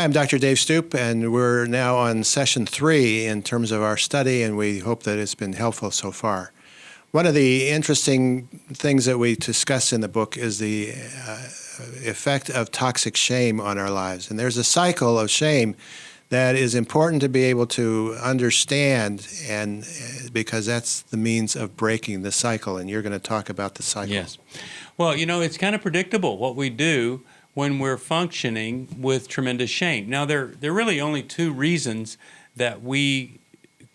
Hi, I'm Dr. Dave Stoop, and we're now on session 3 in terms of our study, and we hope that it's been helpful so far. One of the interesting things that we discuss in the book is the effect of toxic shame on our lives. And there's a cycle of shame that is important to be able to understand, and because that's the means of breaking the cycle. And you're going to talk about the cycle. Yes. Well, it's kind of predictable what we do when we're functioning with tremendous shame. Now, there are really only two reasons that we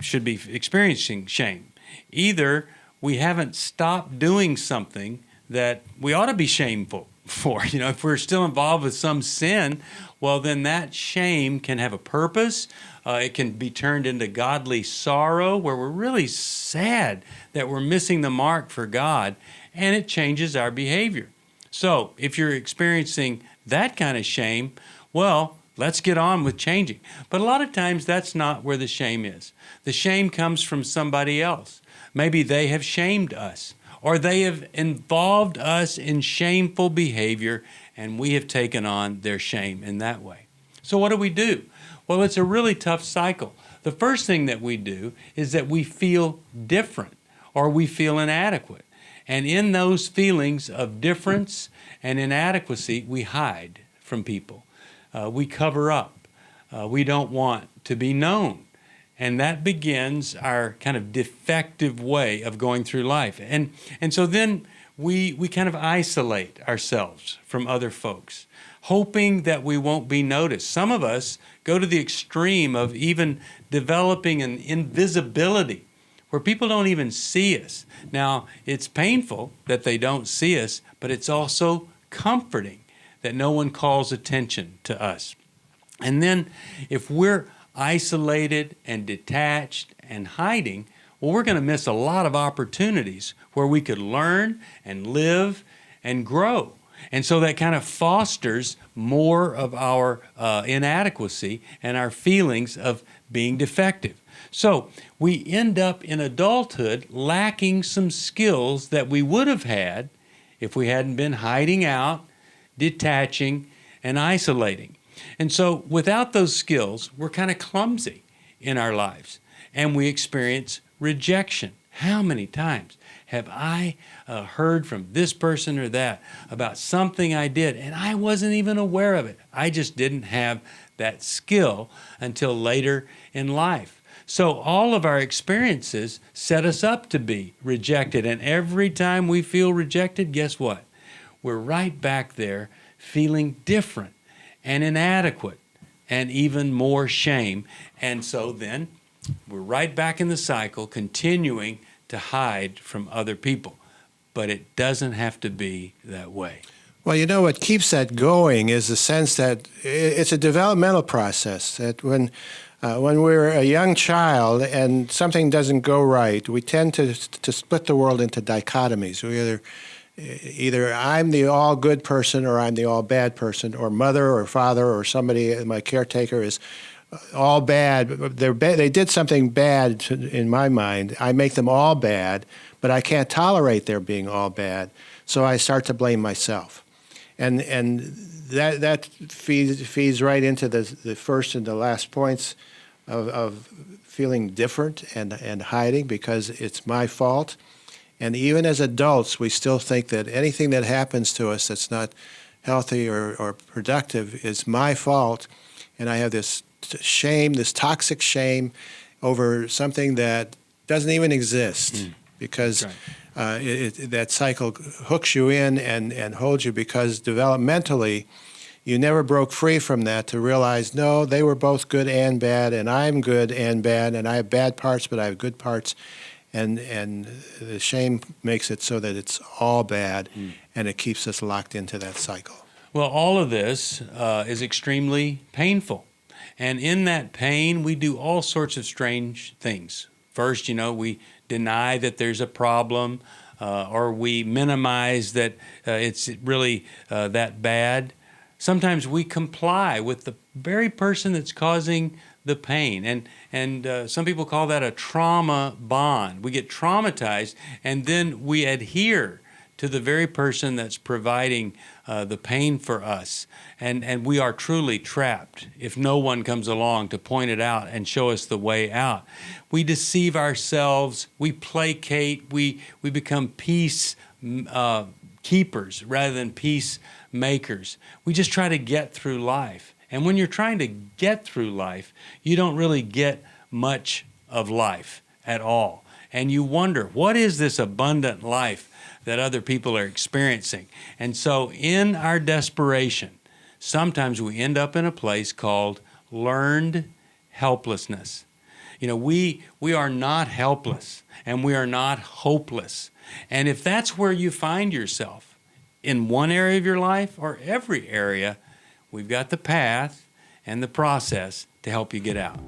should be experiencing shame. Either we haven't stopped doing something that we ought to be shameful for. If we're still involved with some sin, well, then that shame can have a purpose. It can be turned into godly sorrow, where we're really sad that we're missing the mark for God, and it changes our behavior. So if you're experiencing that kind of shame, well, let's get on with changing. But a lot of times that's not where the shame is. The shame comes from somebody else. Maybe they have shamed us, or they have involved us in shameful behavior, and we have taken on their shame in that way. So what do? Well, it's a really tough cycle. The first thing that we do is that we feel different, or we feel inadequate. And in those feelings of difference and inadequacy, we hide from people. We cover up. We don't want to be known. And that begins our kind of defective way of going through life. And so then we kind of isolate ourselves from other folks, hoping that we won't be noticed. Some of us go to the extreme of even developing an invisibility where people don't even see us. Now, it's painful that they don't see us, but it's also comforting that no one calls attention to us. And then if we're isolated and detached and hiding, well, we're going to miss a lot of opportunities where we could learn and live and grow. And so that kind of fosters more of our inadequacy and our feelings of being defective. So we end up in adulthood lacking some skills that we would have had if we hadn't been hiding out, detaching, and isolating. And so without those skills, we're kind of clumsy in our lives, and we experience rejection. How many times have I heard from this person or that about something I did, and I wasn't even aware of it? I just didn't have that skill until later in life. So all of our experiences set us up to be rejected, and every time we feel rejected, guess what? We're right back there feeling different and inadequate and even more shame. And so then we're right back in the cycle, continuing to hide from other people. But it doesn't have to be that way. Well, what keeps that going is the sense that it's a developmental process, that when we're a young child and something doesn't go right, we tend to split the world into dichotomies. We either I'm the all good person or I'm the all bad person, or mother or father or somebody, my caretaker is all bad. They did something bad in my mind. I make them all bad, but I can't tolerate their being all bad, so I start to blame myself. And that feeds right into the first and the last points of feeling different and hiding because it's my fault. And even as adults, we still think that anything that happens to us that's not healthy or productive is my fault. And I have this shame, this toxic shame over something that doesn't even exist because that cycle hooks you in and holds you, because developmentally you never broke free from that to realize, no, they were both good and bad, and I'm good and bad, and I have bad parts, but I have good parts. And the shame makes it so that it's all bad, and it keeps us locked into that cycle. Well, all of this is extremely painful. And in that pain, we do all sorts of strange things. First, we deny that there's a problem, or we minimize that it's really that bad. Sometimes we comply with the very person that's causing the pain. And some people call that a trauma bond. We get traumatized, and then we adhere to the very person that's providing the pain for us. And we are truly trapped if no one comes along to point it out and show us the way out. We deceive ourselves, we placate, we become peace keepers rather than peace makers. We just try to get through life. And when you're trying to get through life, you don't really get much of life at all. And you wonder, what is this abundant life that other people are experiencing? And so in our desperation, sometimes we end up in a place called learned helplessness. You know, we are not helpless and we are not hopeless. And if that's where you find yourself in one area of your life or every area, we've got the path and the process to help you get out.